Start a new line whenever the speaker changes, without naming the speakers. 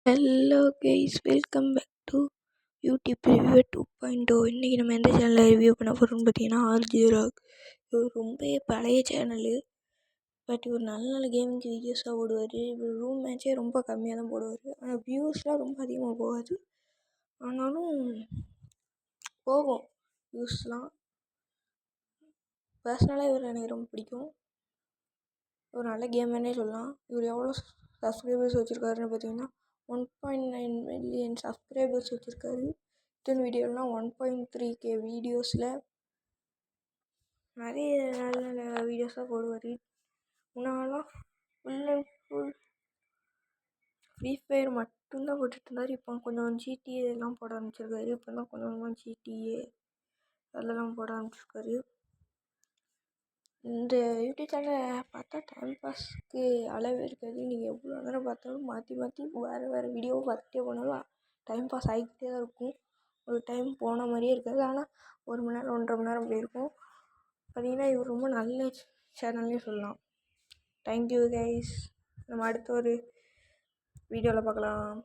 Hello guys, welcome back to YouTube review 2.0. இன்றைக்கி நம்ம எந்த சேனலில் ரிவ்யூ பண்ண போகிறோம்னு பார்த்தீங்கன்னா ஆர்ஜி ராக். இவர் ரொம்ப பழைய சேனலு. பட் இவர் நல்ல நல்ல கேமிங் வீடியோஸாக போடுவார். இவர் ரூம் மேட்சே ரொம்ப கம்மியாக தான் போடுவார். ஆனால் வியூஸ்லாம் ரொம்ப அதிகமாக போகாது, ஆனாலும் போகும் வியூஸ்லாம். பர்சனலாக இவர் எனக்கு ரொம்ப பிடிக்கும். ஒரு நல்ல கேமர்னே சொல்லலாம். இவர் எவ்வளோ சப்ஸ்கிரைபர்ஸ் வச்சுருக்காருன்னு பார்த்தீங்கன்னா 1.9 மில்லியன் சப்ஸ்கிரைபர்ஸ் வச்சுருக்காரு. ரிட்டன் வீடியோலாம் 1.3K வீடியோஸில் நிறைய நல்ல நல்ல வீடியோஸாக போடுவார். முன்னாலாம் full and full Free Fire மட்டும்தான் போட்டுட்டு இருந்தார். இப்போ கொஞ்சம் ஜிடிஏ எல்லாம் போட ஆரம்பிச்சிருக்காரு. இப்போ தான் கொஞ்சம் கொஞ்சமாக ஜிடிஏ அதெல்லாம் போட ஆரம்பிச்சிருக்காரு. இந்த யூடியூப் சேனலை பார்த்தா டைம் பாஸ்க்கு அளவே இருக்காது. நீங்கள் எவ்வளோ நேரம் பார்த்தாலும் மாற்றி மாற்றி வேறு வீடியோவை பார்த்துட்டே போனாலும் டைம் பாஸ் ஆகிக்கிட்டே தான் இருக்கும். ஒரு டைம் போன மாதிரியே இருக்காது. ஆனால் 1 மணி நேரம் 1.5 மணி நேரம் அப்படி இருக்கும். பார்த்திங்கன்னா இவர் ரொம்ப நல்ல சேனல்னே சொல்லலாம். Thank you guys. நம்ம அடுத்த ஒரு வீடியோவில் பார்க்கலாம்.